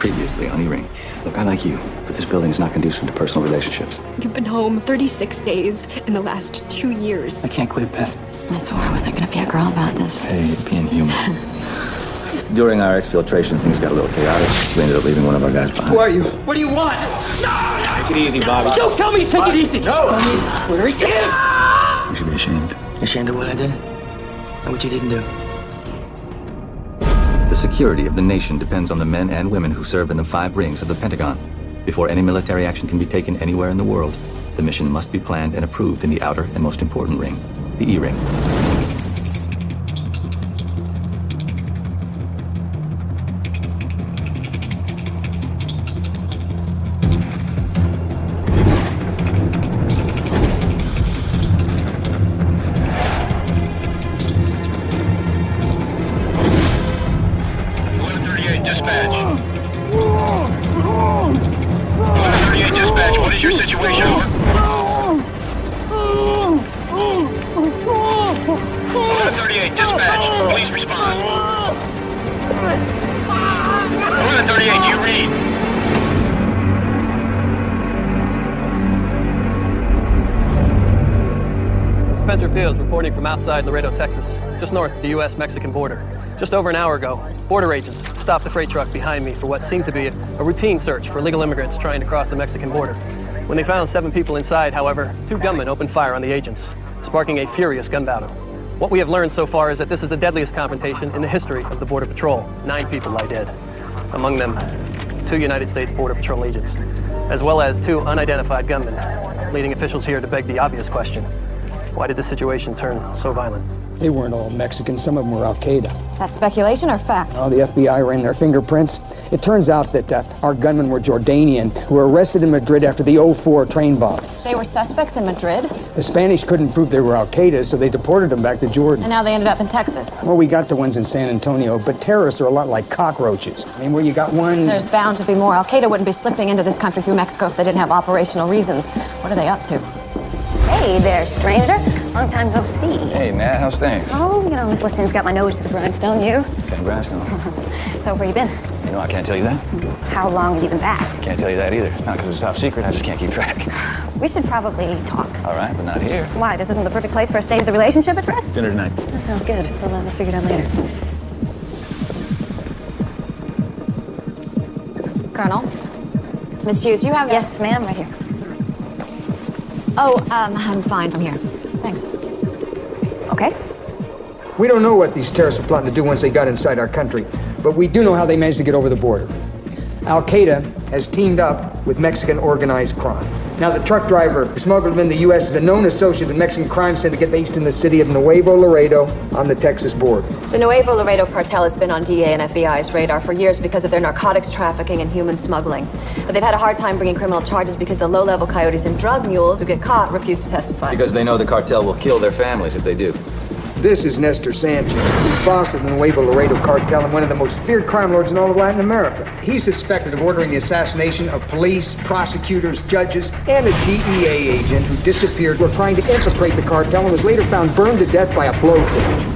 Previously on E-Ring. Look, I like you, but this building is not conducive to personal relationships. You've been home 36 days in the last 2 years. I can't quit, Beth. I swore I wasn't gonna be a girl about this. Hey, being human. During our exfiltration, things got a little chaotic. We ended up leaving one of our guys behind. Who are you? What do you want? Take it easy, Bobby. Don't tell me to take it easy! No! Tell me where he is! You should be ashamed. Ashamed of what I did? And what you didn't do? The security of the nation depends on the men and women who serve in the 5 rings of the Pentagon. Before any military action can be taken anywhere in the world, the mission must be planned and approved in the outer and most important ring, the E-Ring. Dispatch. 1138 dispatch, what is your situation? Over. 1138 dispatch, please respond. 1138, do you read? Spencer Fields reporting from outside Laredo, Texas, just north of the U.S.-Mexican border. Just over an hour ago, border agents stopped the freight truck behind me for what seemed to be a routine search for illegal immigrants trying to cross the Mexican border. When they found 7 people inside, however, 2 gunmen opened fire on the agents, sparking a furious gun battle. What we have learned so far is that this is the deadliest confrontation in the history of the Border Patrol. 9 people lie dead. Among them, 2 United States Border Patrol agents, as well as 2 unidentified gunmen, leading officials here to beg the obvious question: why did the situation turn so violent? They weren't all Mexican. Some of them were Al-Qaeda. Is that speculation or fact? Oh, the FBI ran their fingerprints. It turns out that our gunmen were Jordanian, who were arrested in Madrid after the 04 train bomb. They were suspects in Madrid? The Spanish couldn't prove they were Al-Qaeda, so they deported them back to Jordan. And now they ended up in Texas. Well, we got the ones in San Antonio, but terrorists are a lot like cockroaches. I mean, where you got one... There's bound to be more. Al-Qaeda wouldn't be slipping into this country through Mexico if they didn't have operational reasons. What are they up to? Hey there, stranger. Long time no see. Hey, Matt, how's things? Oh, you know, Miss Liston's got my nose to the grindstone, you. Same grindstone. So where you been? You know, I can't tell you that. How long have you been back? Can't tell you that either. Not because it's top secret, I just can't keep track. We should probably talk. All right, but not here. Why? This isn't the perfect place for a state of the relationship address? Dinner tonight. That sounds good. We'll figure it out later. Colonel? Miss Hughes, you have... Yes, ma'am, right here. Oh, I'm fine from here. Thanks. Okay. We don't know what these terrorists were plotting to do once they got inside our country, but we do know how they managed to get over the border. Al-Qaeda has teamed up with Mexican organized crime. Now, the truck driver who smuggled them in the U.S. is a known associate of the Mexican crime syndicate based in the city of Nuevo Laredo on the Texas border. The Nuevo Laredo cartel has been on DEA and FBI's radar for years because of their narcotics trafficking and human smuggling. But they've had a hard time bringing criminal charges because the low-level coyotes and drug mules who get caught refuse to testify. Because they know the cartel will kill their families if they do. This is Nestor Sanchez. He's boss of the Nuevo Laredo cartel and one of the most feared crime lords in all of Latin America. He's suspected of ordering the assassination of police, prosecutors, judges, and a DEA agent who disappeared while trying to infiltrate the cartel and was later found burned to death by a blowtorch.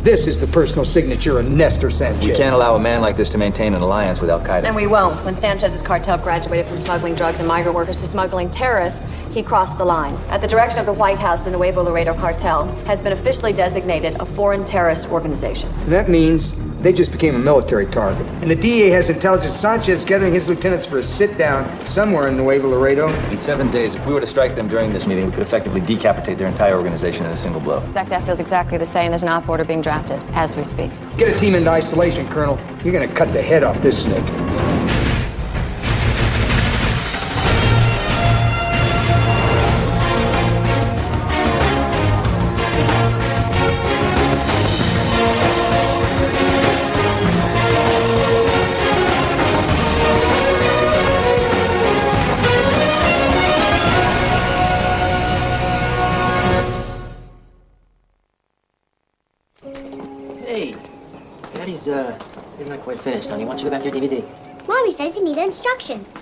This is the personal signature of Nestor Sanchez. We can't allow a man like this to maintain an alliance with Al-Qaeda. And we won't. When Sanchez's cartel graduated from smuggling drugs and migrant workers to smuggling terrorists, he crossed the line. At the direction of the White House, the Nuevo Laredo cartel has been officially designated a foreign terrorist organization. That means they just became a military target. And the DEA has intelligence Sanchez gathering his lieutenants for a sit-down somewhere in Nuevo Laredo. In 7 days, if we were to strike them during this meeting, we could effectively decapitate their entire organization in a single blow. SecDef feels exactly the same. There's an op order being drafted as we speak. Get a team into isolation, Colonel. You're gonna cut the head off this snake. Hey, Daddy's, he's not quite finished, honey. Why don't you go back to your DVD? Mommy says you need the instructions.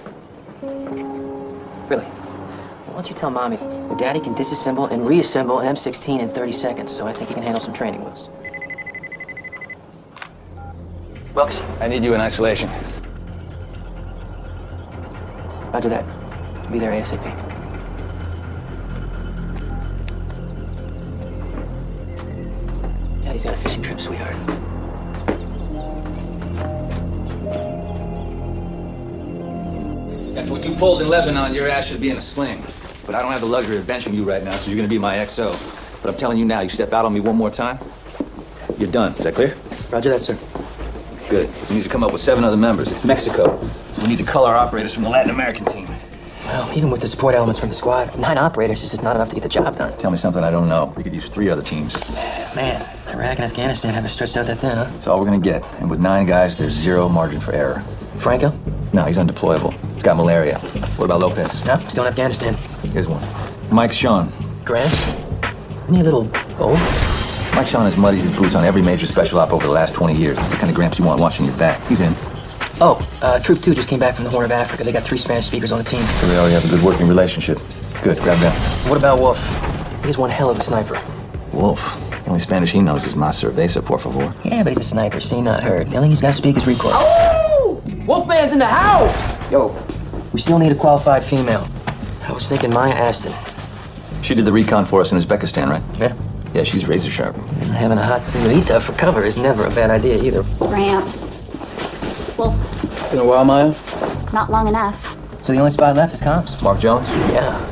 Really? Why don't you tell Mommy that Daddy can disassemble and reassemble an M16 in 30 seconds, so I think he can handle some training with us. Wilkes? I need you in isolation. Roger that. Be there ASAP. Daddy's got a fishing trip, sweetheart. After what you pulled in Lebanon, your ass should be in a sling. But I don't have the luxury of benching you right now, so you're gonna be my XO. But I'm telling you now, you step out on me one more time, you're done. Is that clear? Roger that, sir. Good. We need to come up with 7 other members. It's Mexico. So we need to cull our operators from the Latin American team. Well, even with the support elements from the squad, 9 operators is just not enough to get the job done. Tell me something I don't know. We could use 3 other teams. Man, Iraq and Afghanistan haven't stretched out that thin, huh? That's all we're gonna get. And with 9 guys, there's 0 margin for error. Franco? No, he's undeployable. He's got malaria. What about Lopez? No, still in Afghanistan. Here's one. Mike Sean. Gramps? Isn't he a little old? Mike Sean has muddied his boots on every major special op over the last 20 years. That's the kind of Gramps you want watching your back. He's in. Oh, Troop 2 just came back from the Horn of Africa. They got 3 Spanish speakers on the team. So they already have a good working relationship. Good, grab them. What about Wolf? He's one hell of a sniper. Wolf. The only Spanish he knows is Mas cerveza, por favor. Yeah, but he's a sniper. Seen, not heard. The only thing he's got to speak is recoil. Oh! Wolfman's in the house! Yo, we still need a qualified female. I was thinking Maya Aston. She did the recon for us in Uzbekistan, right? Yeah. Yeah, she's razor sharp. And having a hot señorita for cover is never a bad idea either. Gramps. Wolf, Been a while, Maya? not long enough. So the only spot left is comms. Mark Jones? Yeah.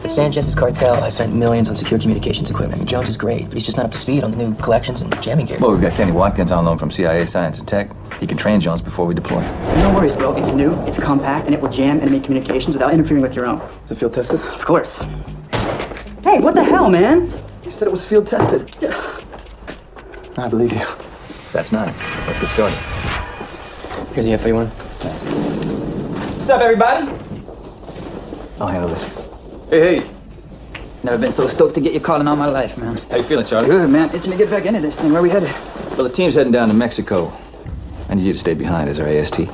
At Sanchez's cartel, I spent millions on secure communications equipment. I mean, Jones is great, but he's just not up to speed on the new collections and jamming gear. Well, we've got Kenny Watkins on loan from CIA Science and Tech. He can train Jones before we deploy. No worries, bro. It's new, it's compact, and it will jam enemy communications without interfering with your own. Is it field tested? Of course. Hey, what the hell, man? You said it was field tested. I believe you. That's 9. Let's get started. Here's the info you want. What's up, everybody? I'll handle this. Hey, hey. Never been so stoked to get you calling all my life, man. How you feeling, Charlie? Good, man. Itching to get back into this thing. Where we headed? Well, the team's heading down to Mexico. I need you to stay behind as our AST. You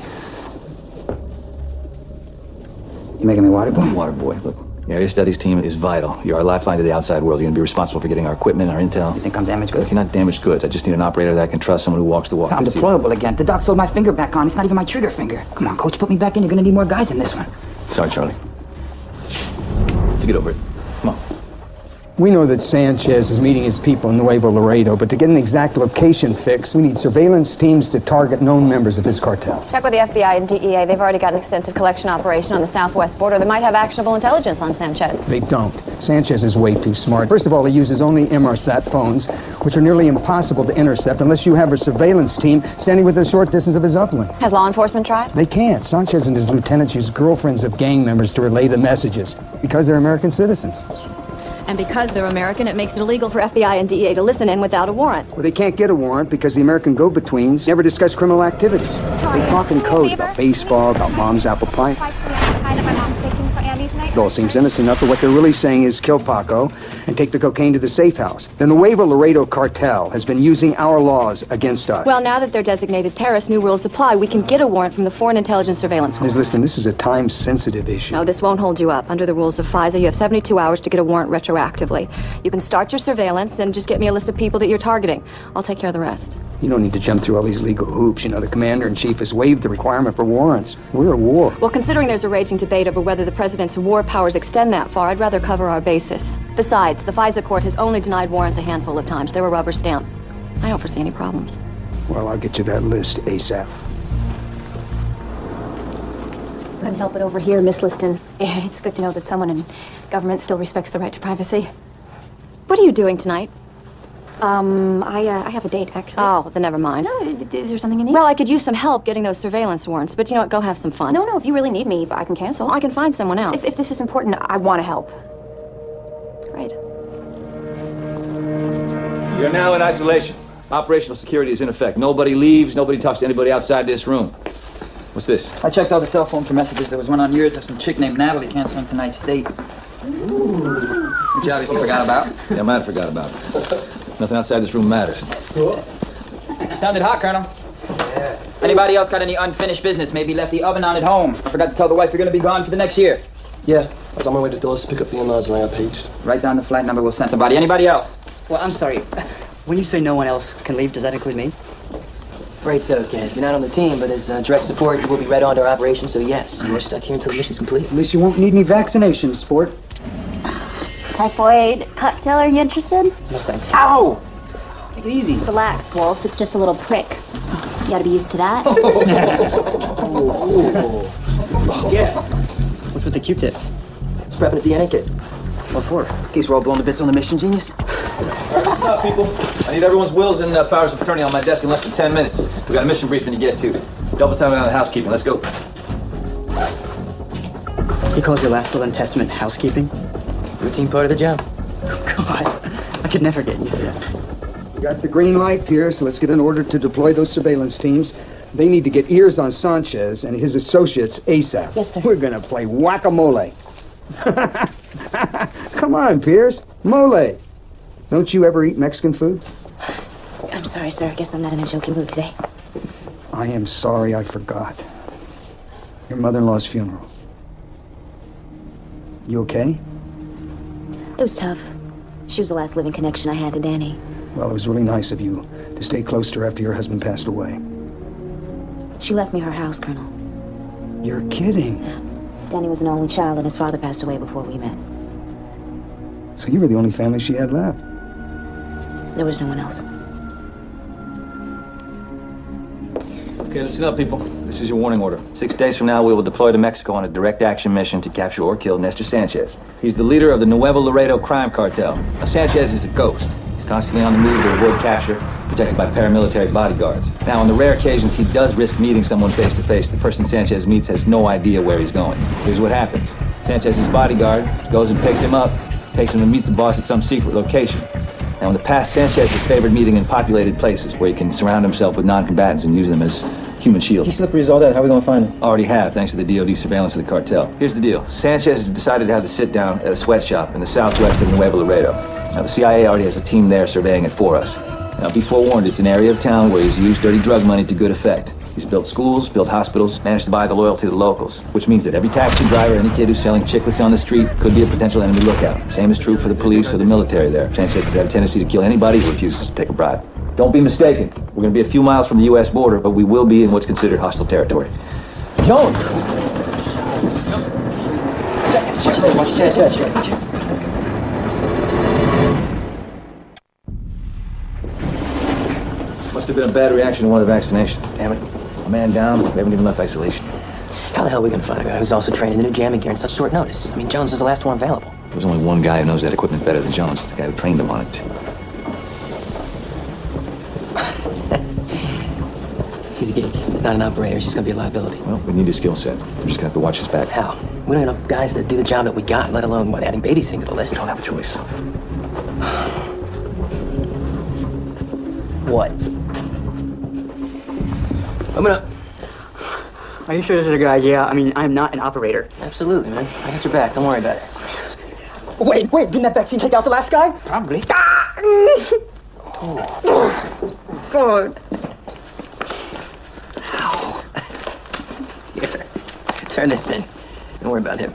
making me water boy? Water boy, look. The area studies team is vital. You're our lifeline to the outside world. You're going to be responsible for getting our equipment, our intel. You think I'm damaged goods? Look, you're not damaged goods. I just need an operator that I can trust, someone who walks the walk. I'm deployable again. The doc sewed my finger back on. It's not even my trigger finger. Come on, coach, put me back in. You're gonna need more guys in this one. Sorry, Charlie. To get over it. Come on. We know that Sanchez is meeting his people in Nuevo Laredo, but to get an exact location fix, we need surveillance teams to target known members of his cartel. Check with the FBI and DEA. They've already got an extensive collection operation on the southwest border. They might have actionable intelligence on Sanchez. They don't. Sanchez is way too smart. First of all, he uses only MRSAT phones, which are nearly impossible to intercept unless you have a surveillance team standing within a short distance of his uplink. Has law enforcement tried? They can't. Sanchez and his lieutenants use girlfriends of gang members to relay the messages because they're American citizens. And because they're American, it makes it illegal for FBI and DEA to listen in without a warrant. Well, they can't get a warrant because the American go-betweens never discuss criminal activities. They talk in code about baseball, about mom's apple pie. It all seems innocent enough, but what they're really saying is kill Paco and take the cocaine to the safe house. The Nuevo Laredo cartel has been using our laws against us. Well, now that they're designated terrorists, new rules apply. We can get a warrant from the Foreign Intelligence Surveillance Court. Ms. Liston, this is a time-sensitive issue. No, this won't hold you up. Under the rules of FISA, you have 72 hours to get a warrant retroactively. You can start your surveillance and just get me a list of people that you're targeting. I'll take care of the rest. You don't need to jump through all these legal hoops. You know, the commander-in-chief has waived the requirement for warrants. We're at war. Well, considering there's a raging debate over whether the president's war powers extend that far, I'd rather cover our bases. Besides, the FISA court has only denied warrants a handful of times. They were rubber stamped. I don't foresee any problems. Well, I'll get you that list ASAP. Couldn't help it over here, Miss Liston. Yeah, it's good to know that someone in government still respects the right to privacy. What are you doing tonight? I have a date, actually. Oh, then never mind. No, is there something you need? Well, I could use some help getting those surveillance warrants, but you know what, go have some fun. No, if you really need me, I can cancel. I can find someone else. If this is important, I want to help. Great. You're now in isolation. Operational security is in effect. Nobody leaves, nobody talks to anybody outside this room. What's this? I checked all the cell phone for messages. There was one on yours of some chick named Natalie canceling tonight's date. Which you obviously forgot about. Yeah, I might have forgot about it. Nothing outside this room matters. Sounded hot, Colonel. Yeah. Anybody else got any unfinished business? Maybe left the oven on at home. I forgot to tell the wife you're gonna be gone for the next year. Yeah, I was on my way to Dawes to pick up the in-laws when I got paged. Write down the flight number, we'll send somebody. Anybody else? Well, I'm sorry. When you say no one else can leave, does that include me? Afraid so, Ken. You're not on the team, but as direct support, you will be read onto our operation, so yes, you're stuck here until the mission's complete. At least you won't need any vaccinations, sport. Typhoid cocktail, are you interested? No thanks. Ow! Take it easy. Relax, Wolf. It's just a little prick. You gotta be used to that. Yeah. What's with the Q-tip? It's prepping a DNA kit. What for? In case we're all blown to bits on the mission, genius. Listen up, people. I need everyone's wills and powers of attorney on my desk in less than 10 minutes. We got a mission briefing to get to. Double time on the housekeeping. Let's go. He calls your last will and testament housekeeping? Routine part of the job. God, I could never get used to that. We got the green light, Pierce. Let's get an order to deploy those surveillance teams. They need to get ears on Sanchez and his associates ASAP. Yes, sir. We're gonna play whack-a-mole. Come on, Pierce. Mole. Don't you ever eat Mexican food? I'm sorry, sir. I guess I'm not in a joking mood today. I am sorry I forgot. Your mother-in-law's funeral. You okay? It was tough. She was the last living connection I had to Danny. Well, it was really nice of you to stay close to her after your husband passed away. She left me her house, Colonel. You're kidding. Danny was an only child, and his father passed away before we met. So you were the only family she had left. There was no one else. Okay, listen up, people. This is your warning order. 6 days from now, we will deploy to Mexico on a direct action mission to capture or kill Nestor Sanchez. He's the leader of the Nuevo Laredo crime cartel. Now, Sanchez is a ghost. He's constantly on the move to avoid capture, protected by paramilitary bodyguards. Now, on the rare occasions he does risk meeting someone face to face, the person Sanchez meets has no idea where he's going. Here's what happens. Sanchez's bodyguard goes and picks him up, takes him to meet the boss at some secret location. Now, in the past, Sanchez has favored meeting in populated places where he can surround himself with non-combatants and use them as human shields. He's slippery as all that. How are we gonna find him? Already have, thanks to the DoD surveillance of the cartel. Here's the deal. Sanchez has decided to have the sit-down at a sweatshop in the southwest of Nuevo Laredo. Now, the CIA already has a team there surveying it for us. Now, be forewarned, it's an area of town where he's used dirty drug money to good effect. He's built schools, built hospitals, managed to buy the loyalty of the locals, which means that every taxi driver, any kid who's selling chiclets on the street could be a potential enemy lookout. Same is true for the police or the military there. Sanchez has had a tendency to kill anybody who refuses to take a bribe. Don't be mistaken. We're going to be a few miles from the U.S. border, but we will be in what's considered hostile territory. Joan! Watch your head. Must have been a bad reaction to one of the vaccinations. Damn it. A man down, we haven't even left isolation. How the hell are we gonna find a guy who's also training the new jamming gear in such short notice? I mean, Jones is the last one available. There's only one guy who knows that equipment better than Jones. The guy who trained him on it. He's a geek, not an operator. He's just gonna be a liability. Well, we need his skill set. We're just gonna have to watch his back. How? We don't have enough guys to do the job that we got, let alone, adding babysitting to the list. We don't have a choice. What? Open up. Are you sure this is a good idea? I mean, I'm not an operator. Absolutely, man. I got your back. Don't worry about it. Wait, didn't that vaccine take out the last guy? Probably. God. Here. Turn this in. Don't worry about him.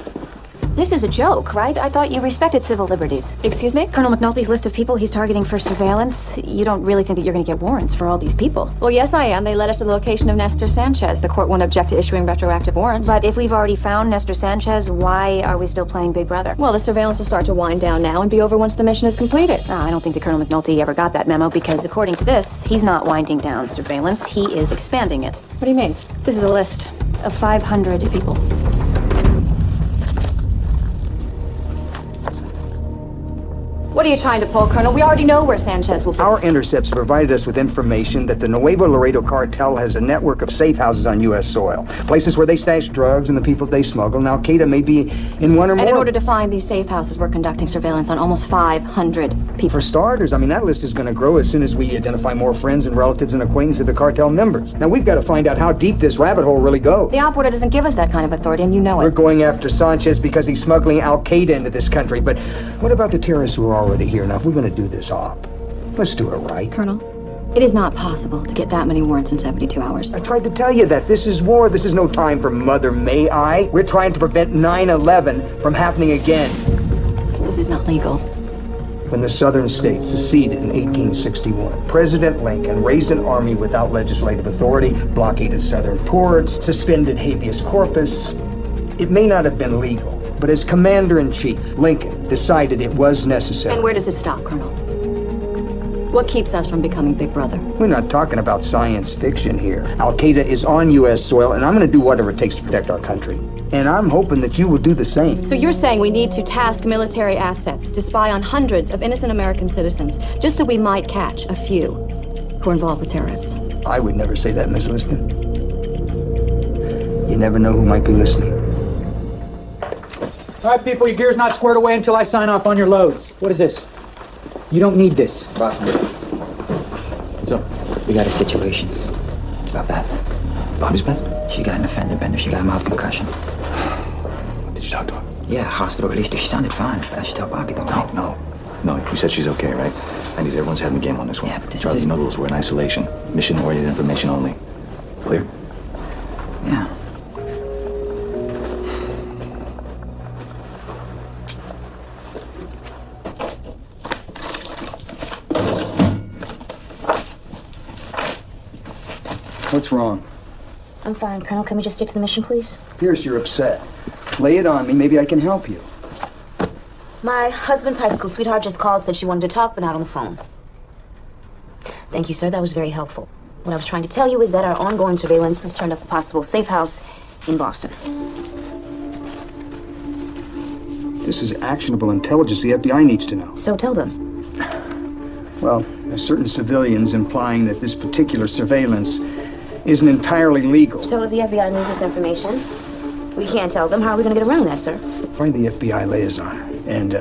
This is a joke, right? I thought you respected civil liberties. Excuse me? Colonel McNulty's list of people he's targeting for surveillance, you don't really think that you're going to get warrants for all these people. Well, yes, I am. They led us to the location of Nestor Sanchez. The court won't object to issuing retroactive warrants. But if we've already found Nestor Sanchez, why are we still playing Big Brother? Well, the surveillance will start to wind down now and be over once the mission is completed. I don't think that Colonel McNulty ever got that memo because according to this, he's not winding down surveillance, he is expanding it. What do you mean? This is a list of 500 people. What are you trying to pull, Colonel? We already know where Sanchez will be. Our intercepts provided us with information that the Nuevo Laredo cartel has a network of safe houses on U.S. soil. Places where they stash drugs and the people they smuggle. And Al-Qaeda may be in one or more. And in order to find these safe houses, we're conducting surveillance on almost 500 people. For starters, I mean, that list is going to grow as soon as we identify more friends and relatives and acquaintances of the cartel members. Now, we've got to find out how deep this rabbit hole really goes. The operator doesn't give us that kind of authority, and you know it. We're going after Sanchez because he's smuggling Al-Qaeda into this country. But what about the terrorists who are already here? Now, if we're going to do this op, let's do it right. Colonel, it is not possible to get that many warrants in 72 hours. I tried to tell you that. This is war. This is no time for Mother May I. We're trying to prevent 9/11 from happening again. This is not legal. When the southern states seceded in 1861, President Lincoln raised an army without legislative authority, blockaded southern ports, suspended habeas corpus. It may not have been legal, but as commander-in-chief, Lincoln decided it was necessary. And where does it stop, Colonel? What keeps us from becoming Big Brother? We're not talking about science fiction here. Al-Qaeda is on U.S. soil, and I'm going to do whatever it takes to protect our country. And I'm hoping that you will do the same. So you're saying we need to task military assets to spy on hundreds of innocent American citizens, just so we might catch a few who are involved with terrorists? I would never say that, Miss Liston. You never know who might be listening. All right, people, your gear's not squared away until I sign off on your loads. What is this? You don't need this. Boss, What's up? we got a situation. It's about Beth. Bobby's bed? She got an offender bender. She got a mouth concussion. Did you talk to her? Yeah, hospital released her. She sounded fine. I should tell Bobby, though. Right? No, you said she's okay, right? I need everyone's head in the game on this one. Yeah, but this Charlie, is... you know the rules. We're in isolation. Mission-oriented information only. Clear? Yeah. What's wrong? I'm fine, Colonel. Can we just stick to the mission, please? Pierce, you're upset. Lay it on me. Maybe I can help you. My husband's high school sweetheart just called, said she wanted to talk, but not on the phone. Thank you, sir. That was very helpful. What I was trying to tell you is that our ongoing surveillance has turned up a possible safe house in Boston. This is actionable intelligence the FBI needs to know. So tell them. Well, there's certain civilians implying that this particular surveillance isn't entirely legal. So if the FBI needs this information, we can't tell them. How are we going to get around that, sir? Find the FBI liaison and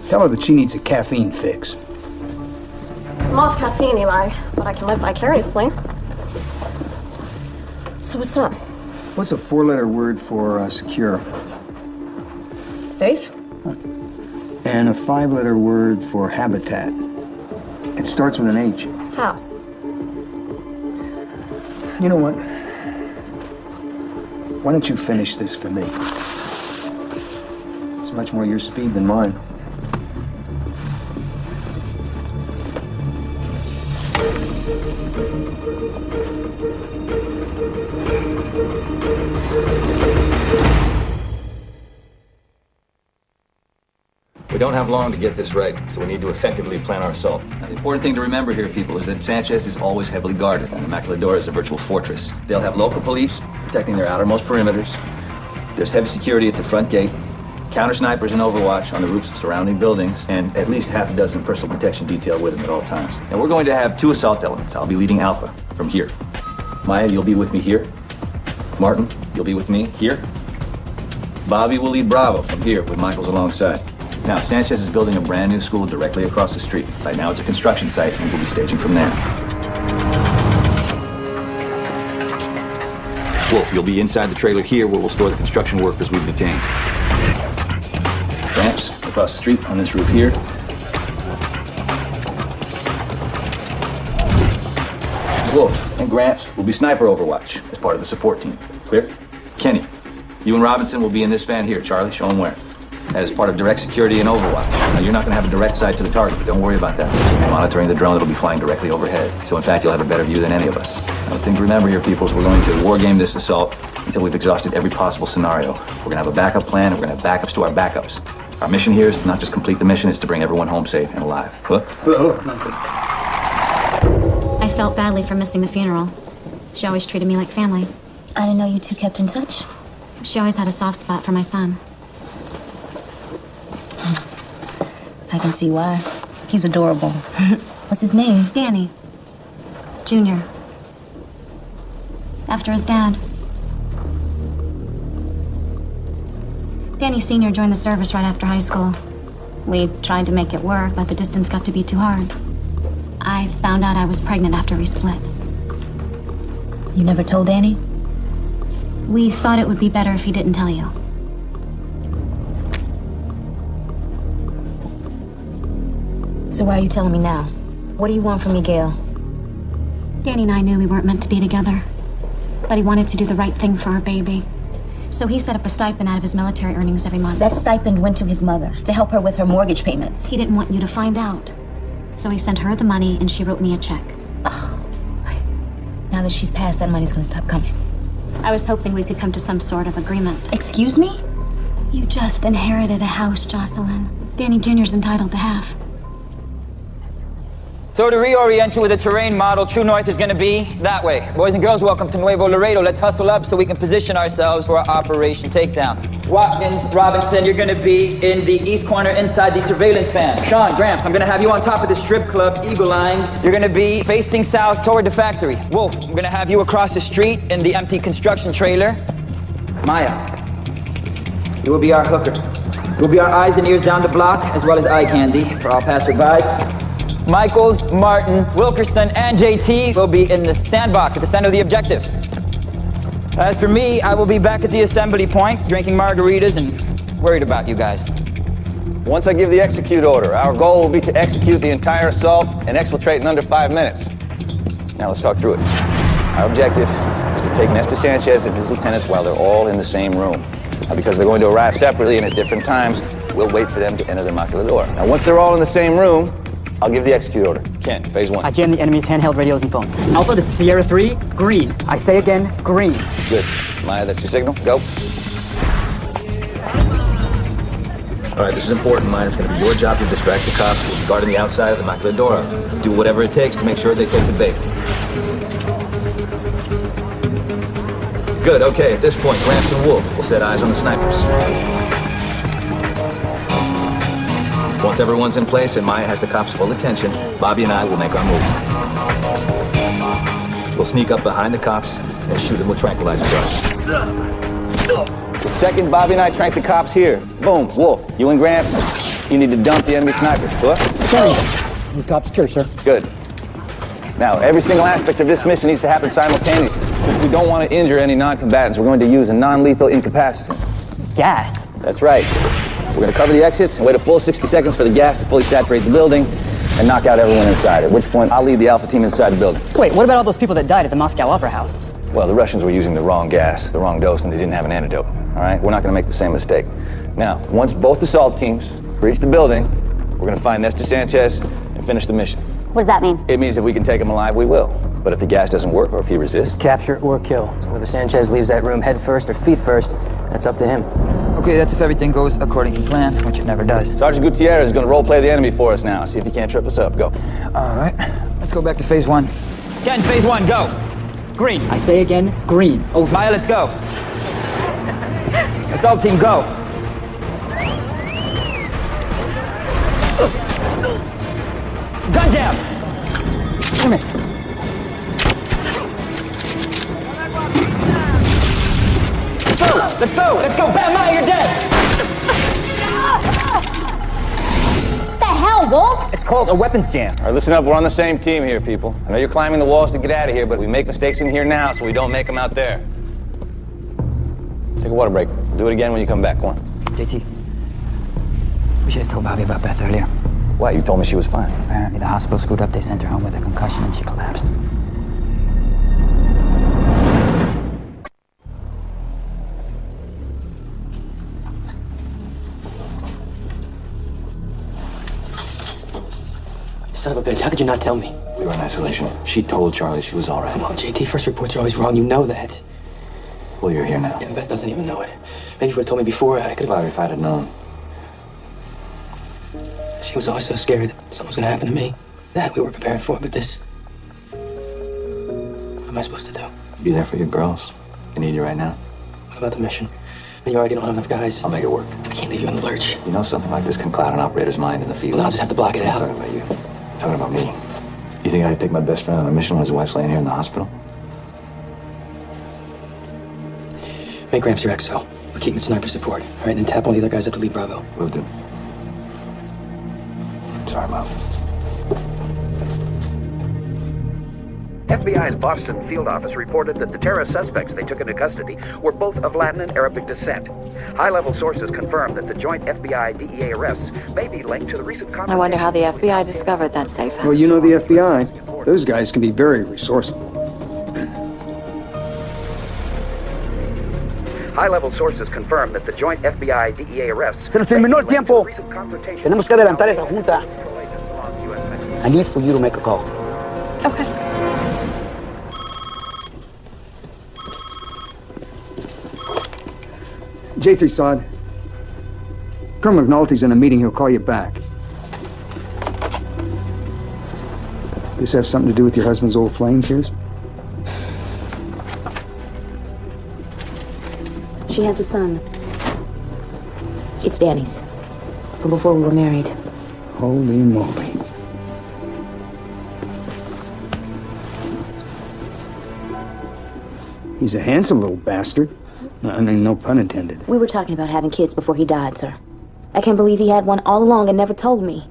tell her that she needs a caffeine fix. I'm off caffeine, Eli, but I can live vicariously. So what's up? What's a four-letter word for secure? Safe? And a five-letter word for habitat. It starts with an H. House. You know what? Why don't you finish this for me? It's much more your speed than mine. We don't have long to get this right, so we need to effectively plan our assault. Now, the important thing to remember here, people, is that Sanchez is always heavily guarded, and the Maquiladora is a virtual fortress. They'll have local police protecting their outermost perimeters. There's heavy security at the front gate, counter-snipers and overwatch on the roofs of surrounding buildings, and at least half a dozen personal protection detail with them at all times. And we're going to have 2 assault elements. I'll be leading Alpha from here. Maya, you'll be with me here. Martin, you'll be with me here. Bobby will lead Bravo from here with Michaels alongside. Now, Sanchez is building a brand new school directly across the street. Right now it's a construction site, and we'll be staging from there. Wolf, you'll be inside the trailer here where we'll store the construction workers we've detained. Gramps, across the street on this roof here. Wolf and Gramps will be sniper overwatch as part of the support team. Clear? Kenny, you and Robinson will be in this van here. Charlie, show them where. That is part of direct security and overwatch. Now, you're not going to have a direct sight to the target, but don't worry about that. You'll be monitoring the drone that'll be flying directly overhead. So, in fact, you'll have a better view than any of us. Now, the thing to remember here, people, is we're going to war game this assault until we've exhausted every possible scenario. We're going to have a backup plan, and we're going to have backups to our backups. Our mission here is to not just complete the mission, it's to bring everyone home safe and alive. What? I felt badly for missing the funeral. She always treated me like family. I didn't know you two kept in touch. She always had a soft spot for my son. I can see why. He's adorable. What's his name? Danny. Junior. After his dad. Danny Sr. joined the service right after high school. We tried to make it work, but the distance got to be too hard. I found out I was pregnant after we split. You never told Danny? We thought it would be better if he didn't tell you. So why are you telling me now? What do you want from me, Gail? Danny and I knew we weren't meant to be together. But he wanted to do the right thing for our baby. So he set up a stipend out of his military earnings every month. That stipend went to his mother to help her with her mortgage payments. He didn't want you to find out. So he sent her the money and she wrote me a check. Oh, right. Now that she's passed, that money's gonna stop coming. I was hoping we could come to some sort of agreement. Excuse me? You just inherited a house, Jocelyn. Danny Jr.'s entitled to half. So to reorient you with a terrain model, true north is gonna be that way. Boys and girls, welcome to Nuevo Laredo. Let's hustle up so we can position ourselves for our Operation Takedown. Watkins, Robinson, you're gonna be in the east corner inside the surveillance van. Sean, Gramps, I'm gonna have you on top of the strip club, Eagle Line. You're gonna be facing south toward the factory. Wolf, I'm gonna have you across the street in the empty construction trailer. Maya, you will be our hooker. You will be our eyes and ears down the block, as well as eye candy for all passerbys. Michaels, Martin, Wilkerson, and JT will be in the sandbox at the center of the objective. As for me, I will be back at the assembly point, drinking margaritas and worried about you guys. Once I give the execute order, our goal will be to execute the entire assault and exfiltrate in under 5 minutes. Now let's talk through it. Our objective is to take Nestor Sanchez and his lieutenants while they're all in the same room. Now, because they're going to arrive separately and at different times, we'll wait for them to enter the maquiladora. Now, once they're all in the same room, I'll give the execute order. Ken, phase 1. I jam the enemy's handheld radios and phones. Alpha, this is Sierra 3, green. I say again, green. Good. Maya, that's your signal. Go. All right, this is important, Maya. It's going to be your job to distract the cops who will be guarding the outside of the maquiladora. Do whatever it takes to make sure they take the bait. Good, okay. At this point, Gramps and Wolf will set eyes on the snipers. Once everyone's in place and Maya has the cops' full attention, Bobby and I will make our move. We'll sneak up behind the cops and shoot them with tranquilizer darts. The second Bobby and I trank the cops here, boom, Wolf, you and Gramps, you need to dump the enemy snipers. What? These cops secure, sir. Good. Now, every single aspect of this mission needs to happen simultaneously. If we don't want to injure any non-combatants, we're going to use a non-lethal incapacitant. Gas? That's right. We're going to cover the exits and wait a full 60 seconds for the gas to fully saturate the building and knock out everyone inside, at which point I'll lead the Alpha team inside the building. Wait, what about all those people that died at the Moscow Opera House? Well, the Russians were using the wrong gas, the wrong dose, and they didn't have an antidote. All right? We're not going to make the same mistake. Now, once both assault teams reach the building, we're going to find Nestor Sanchez and finish the mission. What does that mean? It means if we can take him alive, we will. But if the gas doesn't work or if he resists... Capture or kill. So whether Sanchez leaves that room head first or feet first, that's up to him. Okay, that's if everything goes according to plan, which it never does. Sergeant Gutierrez is going to role-play the enemy for us now. See if he can't trip us up. Go. All right, let's go back to phase 1. Ken, phase 1, go. Green. I say again, green. Over. Maya, let's go. Assault team, go. Gun jam. Damn it. Let's go! Let's go! Bam, Maya, you're dead! What the hell, Wolf? It's called a weapons jam. All right, listen up. We're on the same team here, people. I know you're climbing the walls to get out of here, but we make mistakes in here now, so we don't make them out there. Take a water break. Do it again when you come back. Come on. JT, we should have told Bobby about Beth earlier. Why? You told me she was fine. Apparently the hospital screwed up. They sent her home with a concussion and she collapsed. Son of a bitch, how could you not tell me? We were in isolation. She told Charlie she was all right. Come on, JT, first reports are always wrong. You know that. Well, you're here now. Yeah, Beth doesn't even know it. Maybe if you would have told me before, I could have... Bobby, if I'd have known. She was always so scared that something was going to happen to me. That we were prepared for, but this... What am I supposed to do? Be there for your girls. They need you right now. What about the mission? And you already don't have enough guys. I'll make it work. I can't leave you in the lurch. You know something like this can cloud an operator's mind in the field. Well, then I'll just have to block it out. I'm talking about you. I'm talking about me. You think I could take my best friend on a mission when his wife's laying here in the hospital? Make Gramps your XO. We're keeping sniper support. All right, then tap one of the other guys up to lead Bravo. Will do. Sorry, Mom. FBI's Boston field office reported that the terrorist suspects they took into custody were both of Latin and Arabic descent. High-level sources confirmed that the joint FBI-DEA arrests may be linked to the recent confrontation. I wonder how the FBI discovered that safe house. Well, you know the FBI. Those guys can be very resourceful. High-level sources confirm that the joint FBI-DEA arrests... Se nos terminó el tiempo. Tenemos que adelantar esa junta. I need for you to make a call. Okay. J3 Sod. Colonel McNulty's in a meeting. He'll call you back. This have something to do with your husband's old flame, Pierce? She has a son. It's Danny's. From before we were married. Holy moly. He's a handsome little bastard. I mean, no pun intended. We were talking about having kids before he died, sir. I can't believe he had one all along and never told me.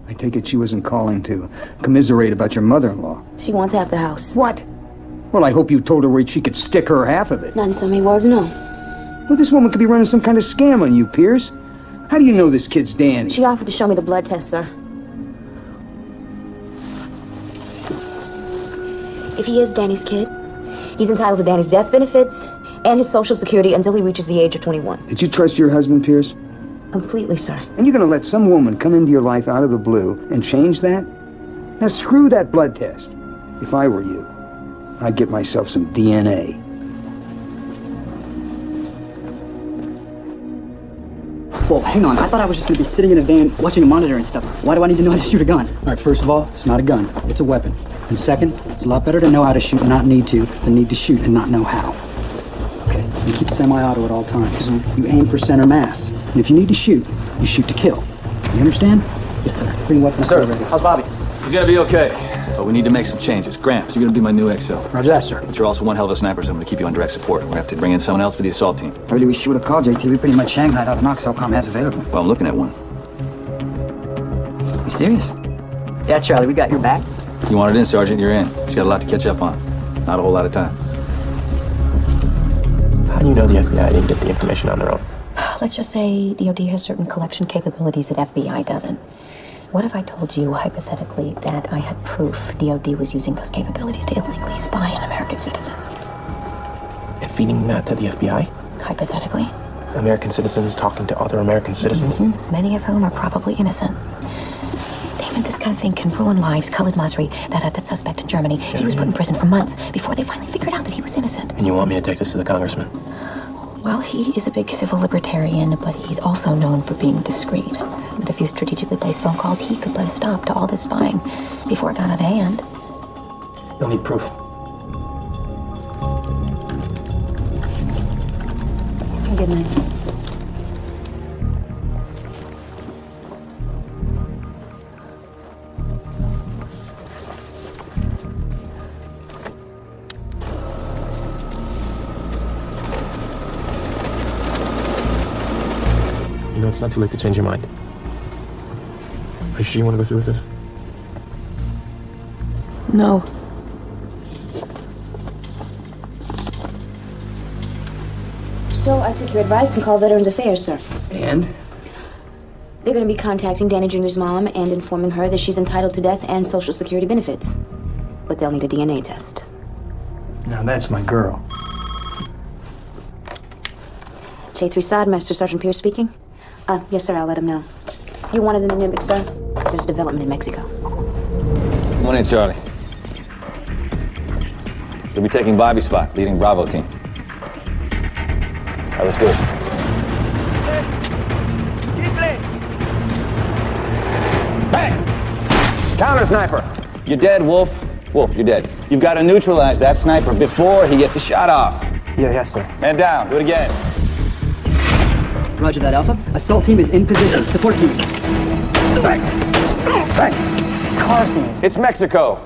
I take it she wasn't calling to commiserate about your mother-in-law. She wants half the house. What? Well, I hope you told her where she could stick her half of it. Not in so many words, no. Well, this woman could be running some kind of scam on you, Pierce. How do you know this kid's Danny? She offered to show me the blood test, sir. If he is Danny's kid, he's entitled to Danny's death benefits and his Social Security until he reaches the age of 21. Did you trust your husband, Pierce? Completely, sir. And you're gonna let some woman come into your life out of the blue and change that? Now screw that blood test. If I were you, I'd get myself some DNA. Whoa, hang on. I thought I was just gonna be sitting in a van watching a monitor and stuff. Why do I need to know how to shoot a gun? All right, first of all, it's not a gun. It's a weapon. And second, it's a lot better to know how to shoot and not need to than need to shoot and not know how. Okay? You keep semi-auto at all times. You aim for center mass. And if you need to shoot, you shoot to kill. You understand? Yes, sir. Bring weapons. Sir, ready. how's Bobby? He's gonna be okay, but we need to make some changes. Gramps, you're gonna be my new XO. Roger that, sir. But you're also one hell of a sniper, so I'm gonna keep you on direct support. We're gonna have to bring in someone else for the assault team. I really wish you would have called, JT. We pretty much shanghaied all the Knoxcom has available. Well, I'm looking at one. You serious? Yeah, Charlie, we got your back. You want it in, Sergeant, you're in. She got a lot to catch up on. Not a whole lot of time. How do you know the FBI didn't get the information on their own? Let's just say DOD has certain collection capabilities that FBI doesn't. What if I told you, hypothetically, that I had proof DOD was using those capabilities to illegally spy on American citizens? And feeding that to the FBI? Hypothetically. American citizens talking to other American citizens? Mm-hmm. Many of whom are probably innocent. Damn it, this kind of thing can ruin lives. Khalid Masri, that suspect in Germany, he was put in prison for months before they finally figured out that he was innocent. And you want me to take this to the congressman? Well, he is a big civil libertarian, but he's also known for being discreet. With a few strategically placed phone calls, he could put a stop to all this spying before it got out of hand. You'll need proof. Good night. You know it's not too late to change your mind. Are you sure you want to go through with this? No. So I took your advice and called Veterans Affairs, sir. And? They're going to be contacting Danny Jr.'s mom and informing her that she's entitled to death and Social Security benefits. But they'll need a DNA test. Now that's my girl. J3 Sod, Master Sergeant Pierce speaking. Yes, sir, I'll let him know. You wanted in the Nimbic, sir? There's a development in Mexico. Come on in, Charlie. You'll be taking Bobby's spot, leading Bravo team. All right, let's do it. Hey! Counter sniper! You're dead, Wolf. Wolf, you're dead. You've got to neutralize that sniper before he gets a shot off. Yeah, yes, sir. Man down. Do it again. Roger that, Alpha. Assault team is in position. Support team. Bang! Bang! Car thieves. It's Mexico.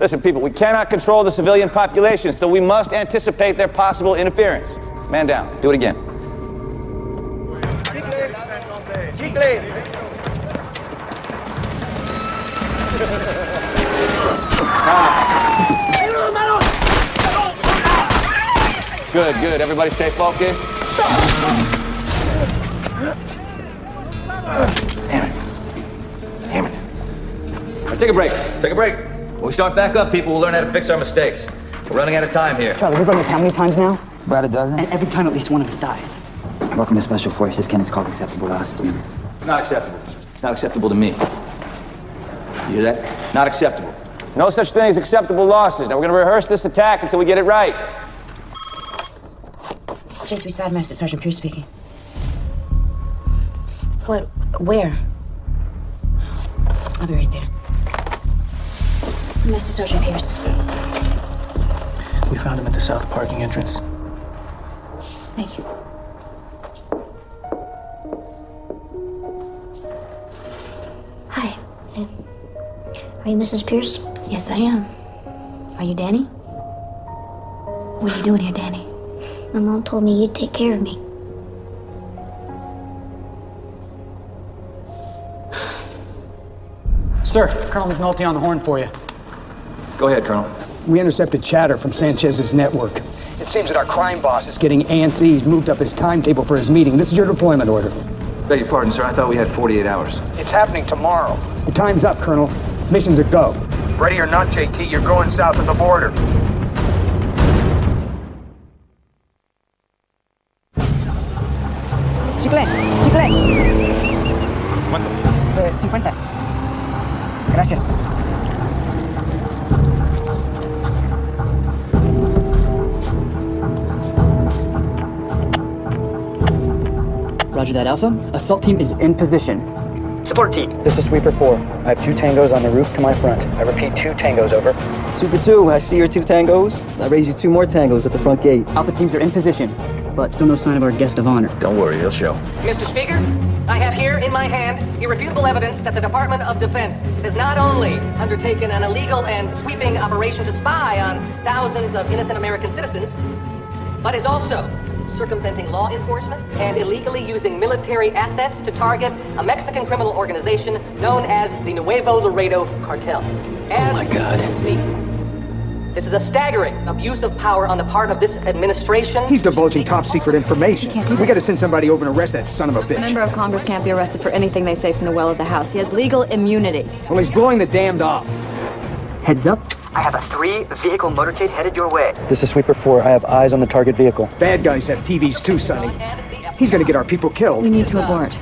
Listen, people, we cannot control the civilian population, so we must anticipate their possible interference. Man down. Do it again. Good, good. Everybody stay focused. Damn it. Damn it. All right, take a break. Take a break. When we start back up, people will learn how to fix our mistakes. We're running out of time here. Charlie, we've done this how many times now? About a dozen. And every time at least one of us dies. Welcome to Special Forces. Kenneth's called acceptable losses. Not acceptable. It's not acceptable to me. You hear that? Not acceptable. No such thing as acceptable losses. Now we're gonna rehearse this attack until we get it right. J3 Side Master Sergeant Pierce speaking. What? Where? I'll be right there. Master Sergeant Pierce. We found him at the south parking entrance. Thank you. Hi. Are you Mrs. Pierce? Yes, I am. Are you Danny? What are you doing here, Danny? My mom told me you'd take care of me. Sir, Colonel McNulty on the horn for you. Go ahead, Colonel. We intercepted chatter from Sanchez's network. It seems that our crime boss is getting antsy. He's moved up his timetable for his meeting. This is your deployment order. Beg your pardon, sir. I thought we had 48 hours. It's happening tomorrow. The time's up, Colonel. Mission's a go. Ready or not, JT, you're going south of the border. Chicle. ¿Cuánto? 50. Gracias. Roger that, Alpha. Assault team is in position. Support team. This is Sweeper 4. I have 2 tangos on the roof to my front. I repeat, 2 tangos, over. Super 2, I see your 2 tangos. I raise you 2 more tangos at the front gate. Alpha teams are in position, but still no sign of our guest of honor. Don't worry, he'll show. Mr. Speaker, I have here in my hand irrefutable evidence that the Department of Defense has not only undertaken an illegal and sweeping operation to spy on thousands of innocent American citizens, but is also circumventing law enforcement and illegally using military assets to target a Mexican criminal organization known as the Nuevo Laredo Cartel. As oh my God. This is a staggering abuse of power on the part of this administration. He's divulging top secret information. We gotta send somebody over and arrest that son of a bitch. A member of Congress can't be arrested for anything they say from the well of the House. He has legal immunity. Well, he's blowing the damned off. Heads up. I have a 3-vehicle motorcade headed your way. This is Sweeper 4. I have eyes on the target vehicle. Bad guys have TVs too, Sonny. He's gonna get our people killed. We need to abort.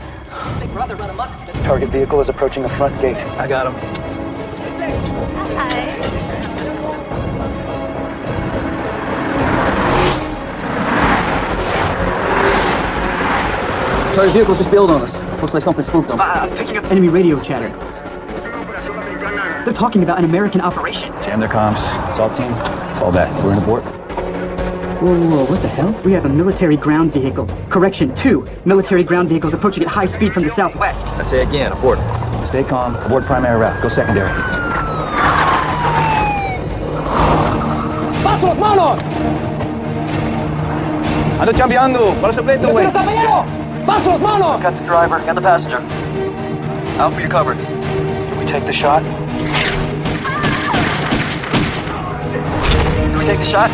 Target vehicle is approaching the front gate. I got him. Target vehicle's just bailed on us. Looks like something spooked them. Picking up enemy radio chatter. They're talking about an American operation. Jam their comms. Assault team, fall back. We're in abort. Whoa, what the hell? We have a military ground vehicle. Correction, 2 military ground vehicles approaching at high speed from the southwest. I say again, abort. Stay calm. Abort primary route. Go secondary. ¡Paso las manos! Ando chambeando. ¿Cuál es el pleito, güey? ¡Paso las manos! Got the driver, got the passenger. Alpha, you're covered. Can we take the shot? Can we take the shot?